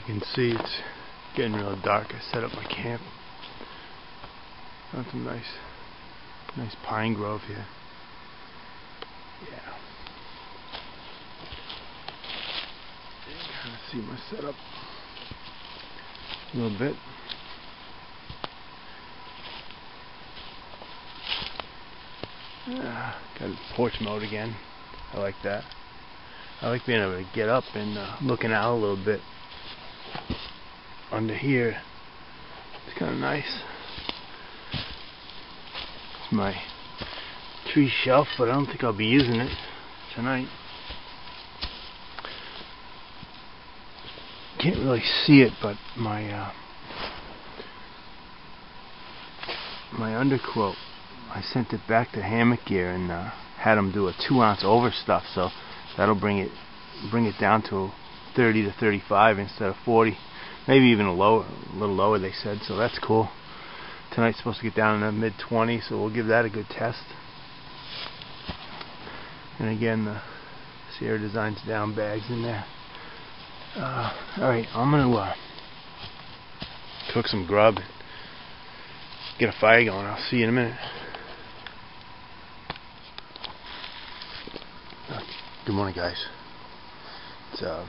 can see it's getting real dark. I set up my camp. Found some nice pine grove here. Yeah. You can kind of see my setup a little bit. Got a porch mode again. I like that. I like being able to get up and looking out a little bit under here. It's kind of nice. It's my tree shelf, but I don't think I'll be using it tonight. Can't really see it, but my underquilt, I sent it back to Hammock Gear and had them do a 2-ounce overstuff, so that'll bring it down to 30 to 35 instead of 40, maybe even a little lower, they said. So that's cool. Tonight's supposed to get down in the mid-20s, so we'll give that a good test. And again, the Sierra Designs down bags in there. Alright, I'm gonna cook some grub, get a fire going. I'll see you in a minute. Good morning, guys. I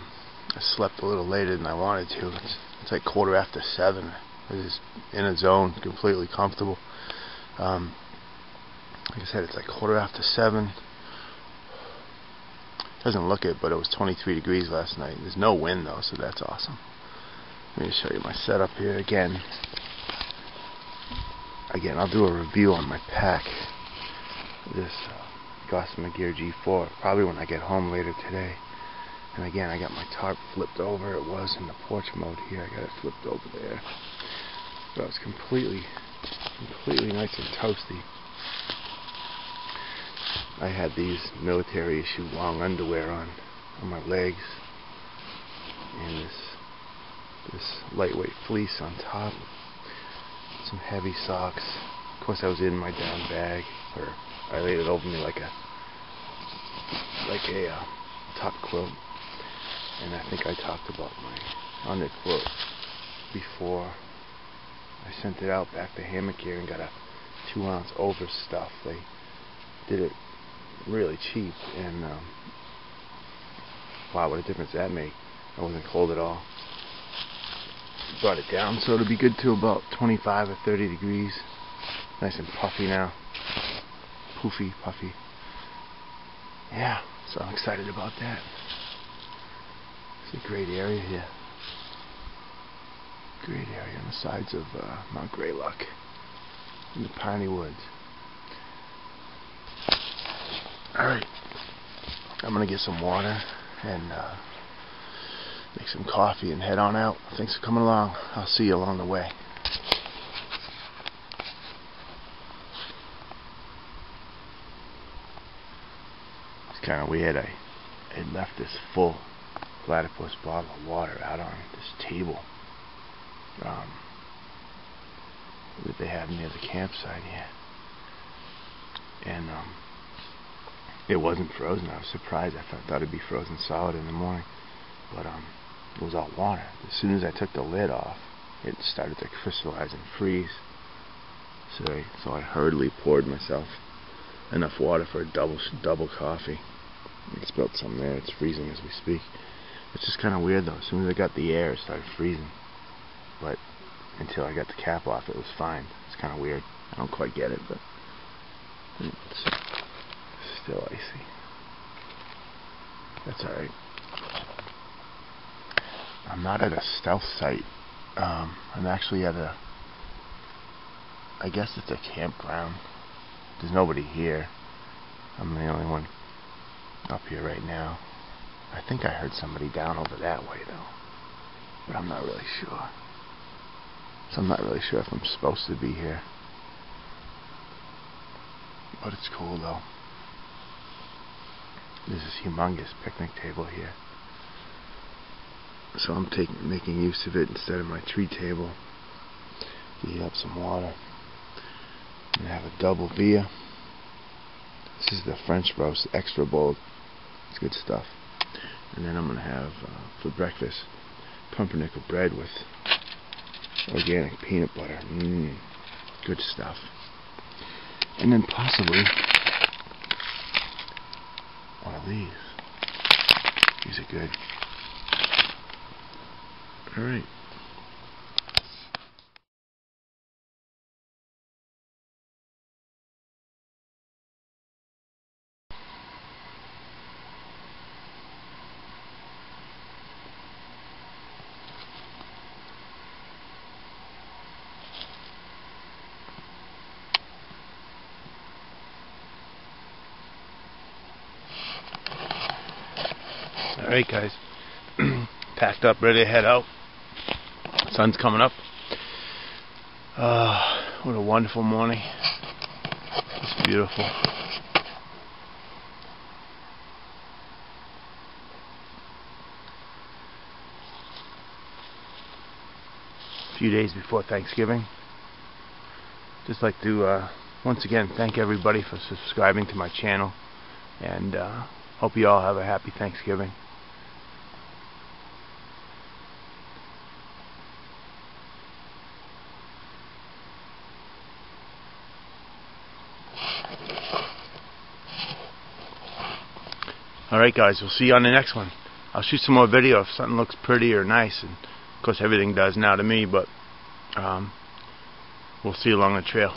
slept a little later than I wanted to. It's like 7:15. I was just in a zone, completely comfortable. Like I said, it's like 7:15. Doesn't look it, but it was 23 degrees last night. There's no wind though, so that's awesome. Let me show you my setup here again. I'll do a review on my pack. This Gossamer Gear G4, probably when I get home later today. And again, I got my tarp flipped over. It was in the porch mode here. I got it flipped over there. So it's completely nice and toasty. I had these military issue long underwear on my legs, and this lightweight fleece on top. Some heavy socks. Of course, I was in my down bag, or I laid it over me like a top quilt. And I think I talked about my underquilt before. I sent it out back to Hammock Gear and got a 2-ounce overstuff. They did it really cheap, and wow, what a difference that made. I wasn't cold at all. Brought it down so it'll be good to about 25 or 30 degrees. Nice and puffy now. Poofy, puffy. Yeah, so I'm excited about that. It's a great area here. Great area on the sides of Mt Greylock in the piney woods. Alright, I'm gonna get some water and make some coffee and head on out. Thanks for coming along. I'll see you along the way. It's kind of weird. I had left this full platypus bottle of water out on this table that they have near the campsite here, and it wasn't frozen. I was surprised. I thought it'd be frozen solid in the morning, but it was all water. As soon as I took the lid off, it started to crystallize and freeze. So I hurriedly poured myself enough water for a double coffee. I spilled some there. It's freezing as we speak. It's just kind of weird though. As soon as I got the air, it started freezing. But until I got the cap off, it was fine. It's kind of weird. I don't quite get it, but it's still icy. That's alright. I'm not at a stealth site. I'm actually at I guess it's a campground. There's nobody here. I'm the only one up here right now. I think I heard somebody down over that way though, but I'm not really sure. So I'm not really sure if I'm supposed to be here, but it's cool though. There's this humongous picnic table here, so I'm making use of it instead of my tree table. Heat up some water. I'm gonna have a double beer. This is the French roast, extra bold. It's good stuff. And then I'm gonna have for breakfast pumpernickel bread with organic peanut butter. Good stuff. And then possibly one of these. These are good. Alright. Alright guys, packed up, ready to head out. Sun's coming up. What a wonderful morning. It's beautiful. A few days before Thanksgiving. Just like to once again thank everybody for subscribing to my channel, and hope you all have a happy Thanksgiving. Alright guys, we'll see you on the next one. I'll shoot some more video if something looks pretty or nice, and of course everything does now to me, but we'll see you along the trail.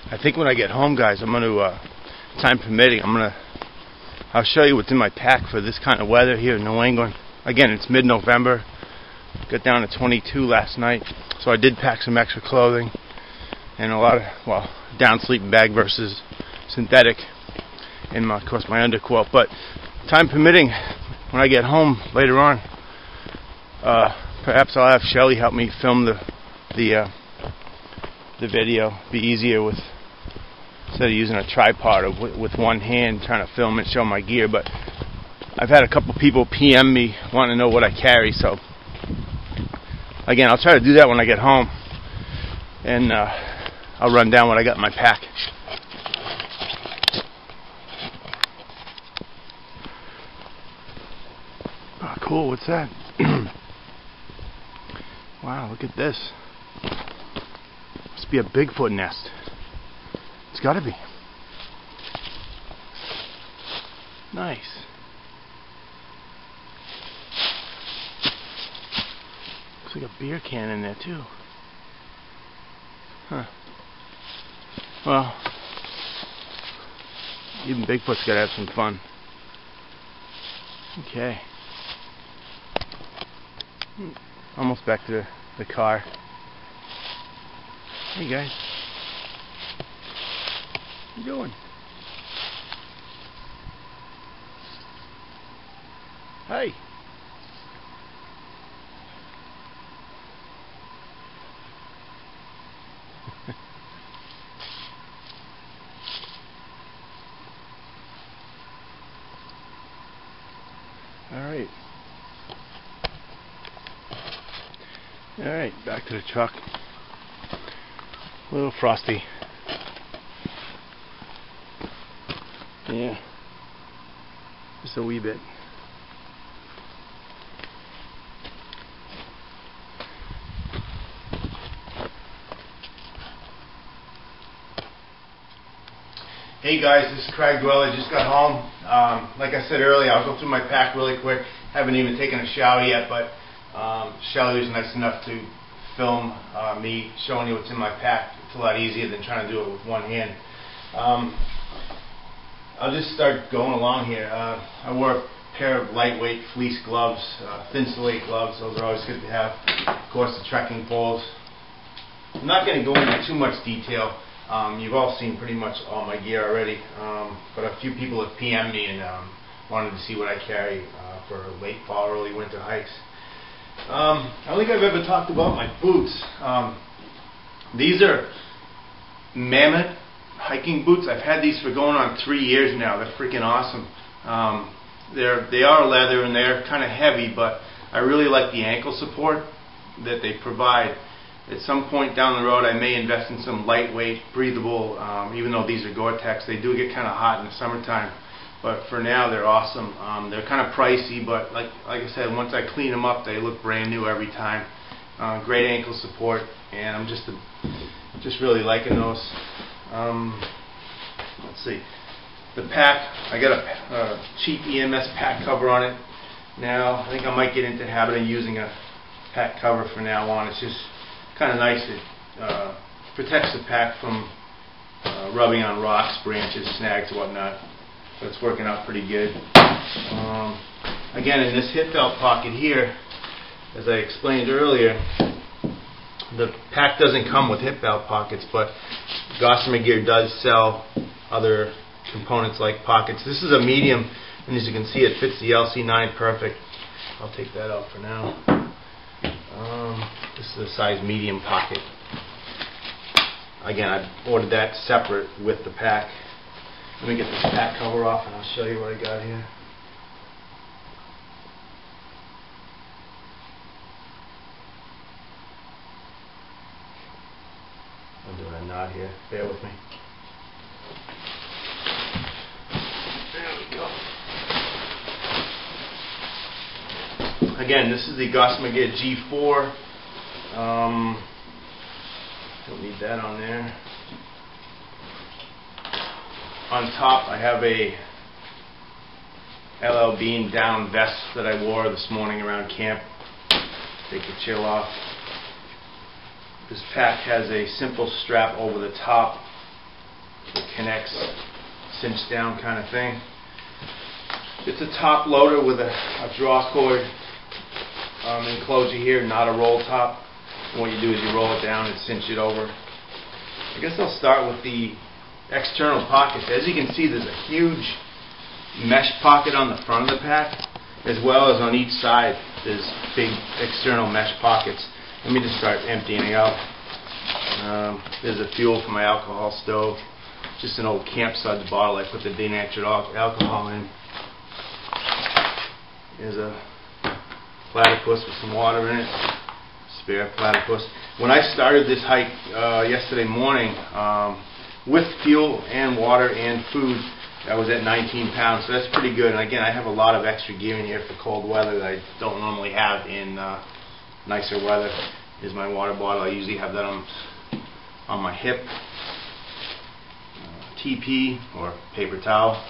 I think when I get home, guys, I'm going to, time permitting, I'll show you what's in my pack for this kind of weather here in New England. Again, it's mid-November. Got down to 22 last night, so I did pack some extra clothing and a lot of, well, down sleeping bag versus synthetic, and of course my underquilt. But time permitting, when I get home later on, perhaps I'll have Shelly help me film the video. Be easier with, instead of using a tripod or with one hand trying to film and show my gear. But I've had a couple people PM me wanting to know what I carry, so again, I'll try to do that when I get home, and I'll run down what I got in my pack. Oh, cool, what's that? Wow, look at this. Must be a Bigfoot nest. It's gotta be. Nice. Looks like a beer can in there too. Huh. Well, even Bigfoot's gotta have some fun. Okay. Almost back to the car. Hey guys. What you doing? Hey. Alright. Alright, back to the truck. A little frosty. Yeah. Just a wee bit. Hey guys, this is Craig Dweller. Just got home. Like I said earlier, I'll go through my pack really quick. Haven't even taken a shower yet, but shower is nice enough to film me showing you what's in my pack. It's a lot easier than trying to do it with one hand. I'll just start going along here. I wore a pair of lightweight fleece gloves, thin suede gloves. Those are always good to have. Of course, the trekking poles. I'm not going to go into too much detail. You've all seen pretty much all my gear already, but a few people have PM'd me and wanted to see what I carry for late fall, early winter hikes. I don't think I've ever talked about my boots. These are Mammoth hiking boots. I've had these for going on 3 years now. They're freaking awesome. They are leather and they're kind of heavy, but I really like the ankle support that they provide. At some point down the road, I may invest in some lightweight, breathable, even though these are Gore-Tex. They do get kind of hot in the summertime. But for now, they're awesome. They're kind of pricey, but like I said, once I clean them up, they look brand new every time. Great ankle support, and I'm just really liking those. Let's see. The pack, I got a cheap EMS pack cover on it. Now, I think I might get into the habit of using a pack cover from now on. It's just kind of nice. It protects the pack from rubbing on rocks, branches, snags, whatnot. So it's working out pretty good. Again, in this hip belt pocket here, as I explained earlier, the pack doesn't come with hip belt pockets, but Gossamer Gear does sell other components like pockets. This is a medium, and as you can see, it fits the LC9 perfect. I'll take that out for now. This is a size medium pocket. Again, I ordered that separate with the pack. Let me get this pack cover off and I'll show you what I got here. I'm doing a knot here. Bear with me. There we go. Again, this is the Gossamer Gear G4. Don't need that on there. On top, I have a LL Bean down vest that I wore this morning around camp. Take the chill off. This pack has a simple strap over the top that connects, cinch down kind of thing. It's a top loader with a draw cord enclosure here, not a roll top. And what you do is you roll it down and cinch it over. I guess I'll start with the external pockets. As you can see, there's a huge mesh pocket on the front of the pack, as well as on each side there's big external mesh pockets. Let me just start emptying it out. There's a fuel for my alcohol stove. Just an old Camp Suds bottle I put the denatured alcohol in. There's a platypus with some water in it. Spare platypus. When I started this hike yesterday morning, with fuel and water and food, I was at 19 pounds, so that's pretty good. And again, I have a lot of extra gear in here for cold weather that I don't normally have in nicer weather. Here's my water bottle. I usually have that on my hip. TP or paper towel.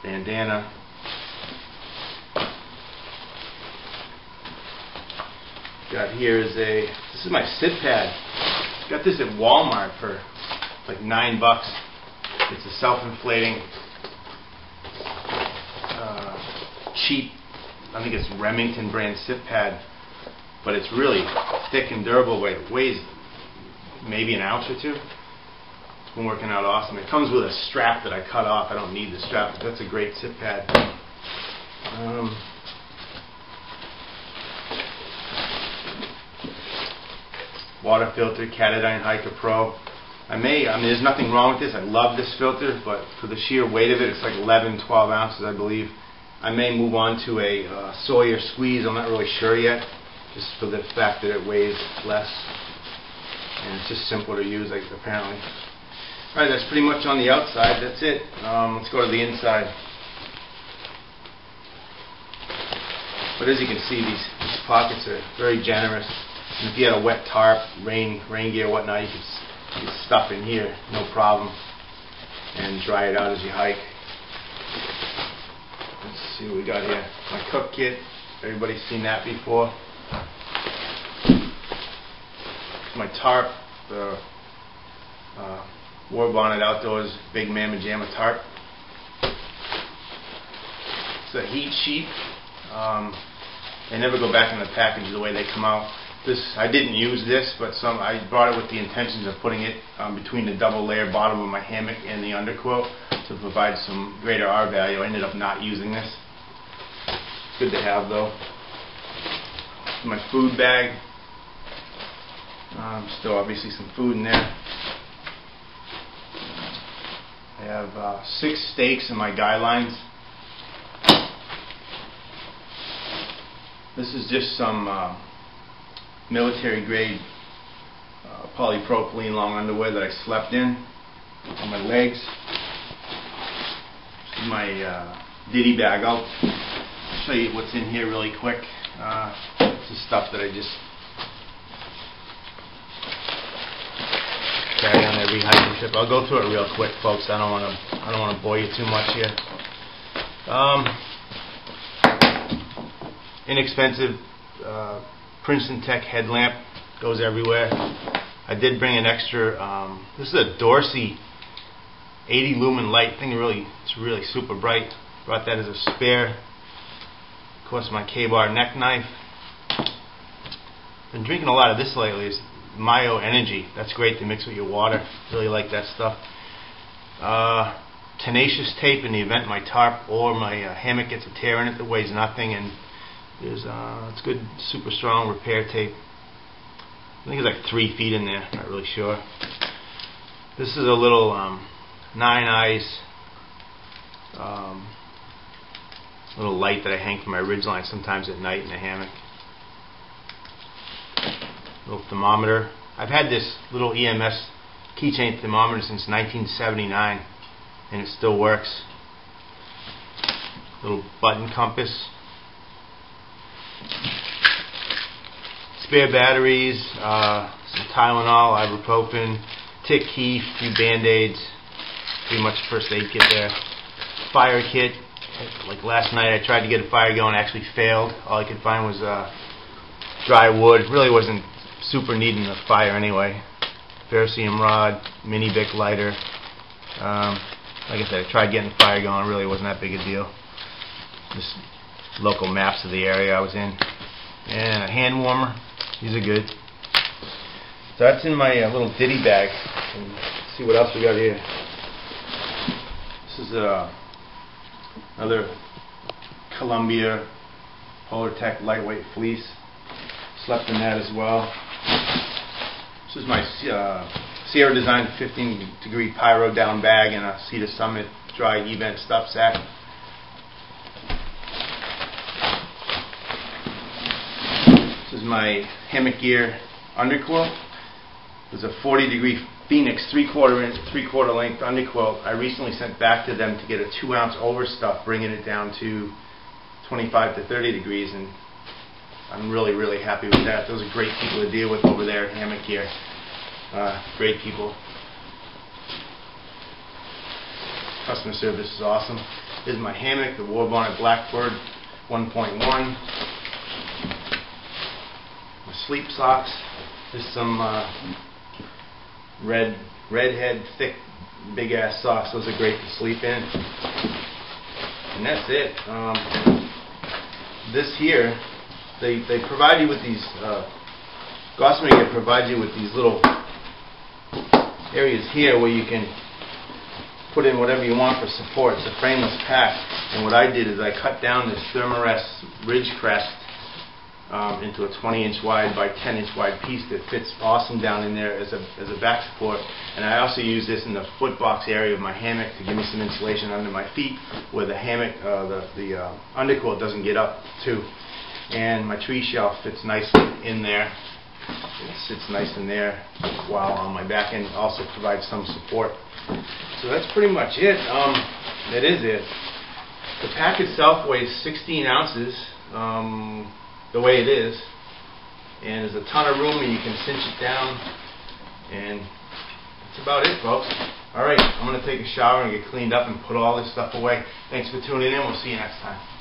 Bandana. Got here is this is my sit pad. Got this at Walmart for like $9. It's a self-inflating, cheap, I think it's Remington brand sit pad, but it's really thick and durable. It weighs maybe an ounce or two. It's been working out awesome. It comes with a strap that I cut off. I don't need the strap, but that's a great sit pad. Water filter, Catadine Hiker Pro. I mean, there's nothing wrong with this. I love this filter, but for the sheer weight of it, it's like 11, 12 ounces, I believe. I may move on to a Sawyer Squeeze. I'm not really sure yet, just for the fact that it weighs less. And it's just simpler to use, like, apparently. Alright, that's pretty much on the outside. That's it. Let's go to the inside. But as you can see, these pockets are very generous. And if you had a wet tarp, rain gear, whatnot, you could stuff in here, no problem, and dry it out as you hike. Let's see what we got here. My cook kit. Everybody's seen that before. My tarp, the War Bonnet Outdoors Big Mamma Jamma tarp. It's a heat sheet. They never go back in the package the way they come out. I didn't use this, but I brought it with the intentions of putting it between the double layer bottom of my hammock and the underquilt to provide some greater R value. I ended up not using this. It's good to have though. My food bag. Still obviously some food in there. I have 6 steaks in my guidelines. This is just some military grade polypropylene long underwear that I slept in on my legs. This is my ditty bag. I'll show you what's in here really quick. This is stuff that I just carry on every hiking trip. I'll go through it real quick, folks. I don't want to bore you too much here. Inexpensive Princeton Tech headlamp, goes everywhere. I did bring an extra. This is a Dorsey 80 lumen light thing. It's really super bright. Brought that as a spare. Of course, my K-bar neck knife. Been drinking a lot of this lately. It's Mayo Energy. That's great to mix with your water. Really like that stuff. Tenacious tape in the event my tarp or my hammock gets a tear in it that weighs nothing, and it's good, super strong repair tape. I think it's like 3 feet in there. Not really sure. This is a little 9 Eyes little light that I hang from my ridgeline sometimes at night in the hammock. Little thermometer. I've had this little EMS keychain thermometer since 1979, and it still works. Little button compass. Spare batteries, some Tylenol, ibuprofen, tick heat, a few band-aids, pretty much first aid kit there. Fire kit. Like last night I tried to get a fire going, actually failed. All I could find was dry wood. Really wasn't super needing a fire anyway. Ferrocerium rod, mini Bic lighter. Like I said, I tried getting the fire going, really wasn't that big a deal. Just local maps of the area I was in. And a hand warmer. These are good. So that's in my little ditty bag. And let's see what else we got here. This is another Columbia Polartec lightweight fleece. Slept in that as well. This is my Sierra Design 15-degree Pyro down bag and a Cedar Summit dry event stuff sack. This is my hammock gear underquilt. There's a 40-degree Phoenix 3/4 length underquilt. I recently sent back to them to get a 2-ounce overstuff, bringing it down to 25 to 30 degrees, and I'm really, really happy with that. Those are great people to deal with over there at Hammock Gear. Great people. Customer service is awesome. This is my hammock, the War Bonnet Blackbird 1.1. My sleep socks. Just some redhead, thick, big ass socks. Those are great to sleep in. And that's it. This here, they provide you with these, Gossamer Gear provides you with these little areas here where you can put in whatever you want for support. It's a frameless pack. And what I did is I cut down this Thermometer ridge crest into a 20-inch wide by 10-inch wide piece that fits awesome down in there as a back support. And I also use this in the foot box area of my hammock to give me some insulation under my feet where the hammock, the underquilt doesn't get up too. And my tree shelf fits nicely in there. It sits nice in there while on my back end also provides some support. So that's pretty much it. That is it. The pack itself weighs 16 ounces. The way it is, and there's a ton of room and you can cinch it down, and that's about it, folks. Alright, I'm going to take a shower and get cleaned up and put all this stuff away. Thanks for tuning in. We'll see you next time.